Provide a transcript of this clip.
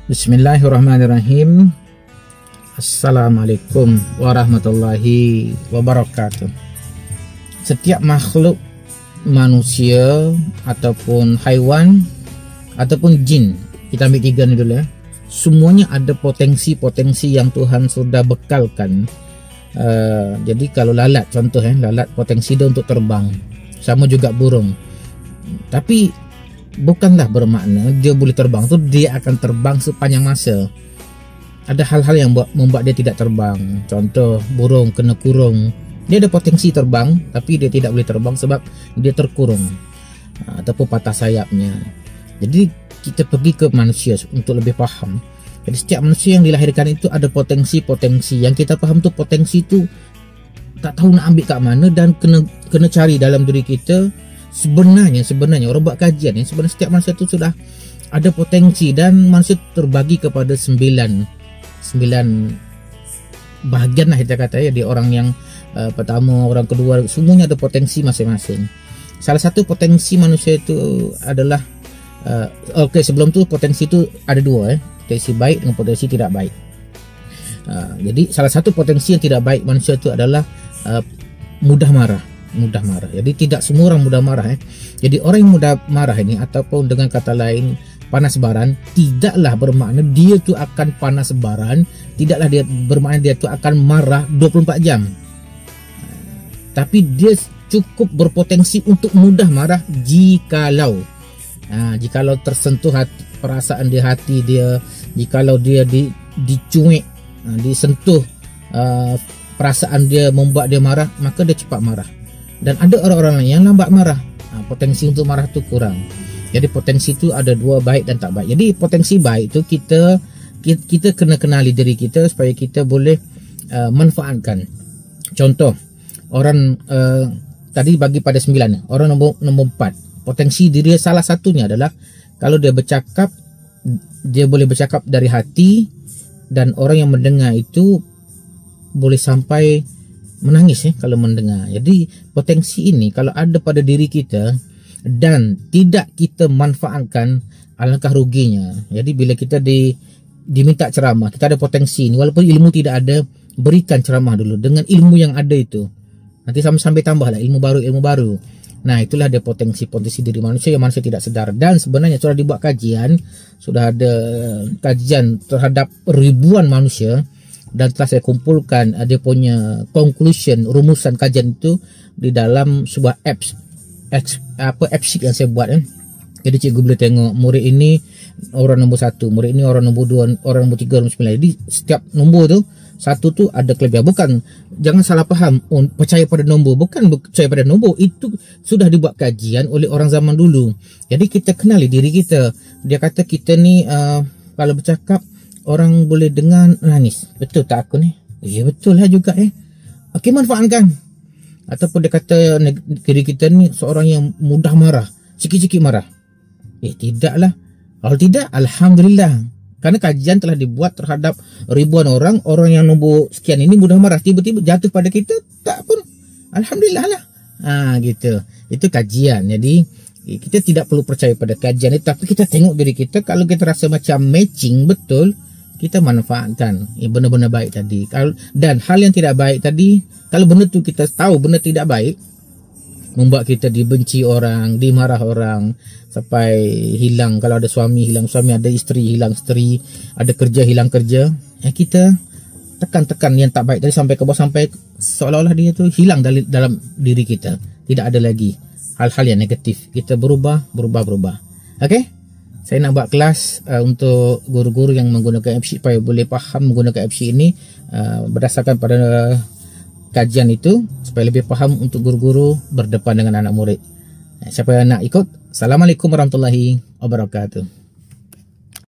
Bismillahirrahmanirrahim. Assalamualaikum warahmatullahi wabarakatuh. Setiap makhluk manusia ataupun haiwan ataupun jin, kita ambil tiga ni dulu ya, semuanya ada potensi-potensi yang Tuhan sudah bekalkan. Jadi kalau lalat contoh lalat potensi dia untuk terbang, sama juga burung. Tapi bukanlah bermakna dia boleh terbang tu dia akan terbang sepanjang masa. Ada hal-hal yang membuat dia tidak terbang. Contoh burung kena kurung, dia ada potensi terbang tapi dia tidak boleh terbang sebab dia terkurung ataupun patah sayapnya. Jadi kita pergi ke manusia untuk lebih faham. Jadi setiap manusia yang dilahirkan itu ada potensi-potensi. Yang kita faham tu potensi tu tak tahu nak ambil kat mana dan kena cari dalam diri kita. Sebenarnya orang buat kajian ni, sebenarnya setiap manusia tu sudah ada potensi dan manusia terbagi kepada 9 bahagian lah kita kata ya. Dia orang yang pertama, orang kedua, semuanya ada potensi masing-masing. Salah satu potensi manusia itu adalah sebelum tu potensi itu ada dua potensi baik dengan potensi tidak baik. Jadi salah satu potensi yang tidak baik manusia itu adalah mudah marah. Jadi tidak semua orang mudah marah Jadi orang yang mudah marah ini, ataupun dengan kata lain panas baran, tidaklah bermakna dia tu akan panas baran, tidaklah dia bermakna dia tu akan marah 24 jam. Tapi dia cukup berpotensi untuk mudah marah jikalau tersentuh perasaan di hati dia, jikalau dia dicuik, disentuh perasaan dia membuat dia marah, maka dia cepat marah. Dan ada orang-orang lain yang lambat marah, potensi untuk marah tu kurang. Jadi potensi tu ada dua, baik dan tak baik. Jadi potensi baik tu kita kena kenali diri kita supaya kita boleh manfaatkan. Contoh orang tadi bagi pada 9, orang nombor 4, potensi diri salah satunya adalah kalau dia bercakap, dia boleh bercakap dari hati dan orang yang mendengar itu boleh sampai menangis kalau mendengar. Jadi potensi ini kalau ada pada diri kita dan tidak kita manfaatkan, alangkah ruginya. Jadi bila kita diminta ceramah, kita ada potensi ini, walaupun ilmu tidak ada, berikan ceramah dulu dengan ilmu yang ada itu. Nanti sampai tambahlah ilmu baru. Nah, itulah ada potensi diri manusia yang manusia tidak sedar. Dan sebenarnya sudah dibuat kajian, sudah ada kajian terhadap ribuan manusia, dan telah saya kumpulkan dia punya conclusion, rumusan kajian itu di dalam sebuah apps sheet yang saya buat Jadi cikgu boleh tengok murid ini orang nombor 1, murid ini orang nombor 2, orang nombor 3, nombor 9. Jadi setiap nombor tu satu tu ada kelebihan. Bukan, jangan salah faham, percaya pada nombor, bukan percaya pada nombor. Itu sudah dibuat kajian oleh orang zaman dulu. Jadi kita kenali diri kita. Dia kata kita ni kalau bercakap orang boleh dengar nangis. Betul tak aku ni? Ya betul lah juga Okey, manfaatkan. Ataupun dia kata diri kita ni seorang yang mudah marah, sikit-sikit marah. Tidaklah. Kalau tidak, alhamdulillah. Kerana kajian telah dibuat terhadap ribuan orang yang nombor sekian ini mudah marah, tiba-tiba jatuh pada kita, tak pun alhamdulillah lah. Gitu. Itu kajian. Jadi kita tidak perlu percaya pada kajian itu, tapi kita tengok diri kita. Kalau kita rasa macam matching betul, kita manfaatkan benda-benda baik tadi. Dan hal yang tidak baik tadi, kalau benda tu kita tahu benda tidak baik, membuat kita dibenci orang, dimarah orang, sampai hilang. Kalau ada suami, hilang suami, ada isteri, hilang isteri, ada kerja, hilang kerja, kita tekan yang tak baik tadi sampai ke bawah, sampai seolah-olah dia tu hilang dalam diri kita. Tidak ada lagi hal-hal yang negatif. Kita berubah. Okey? Saya nak buat kelas untuk guru-guru yang menggunakan app sheet supaya boleh faham menggunakan app sheet ini berdasarkan pada kajian itu, supaya lebih faham untuk guru-guru berdepan dengan anak murid. Siapa yang nak ikut? Assalamualaikum warahmatullahi wabarakatuh.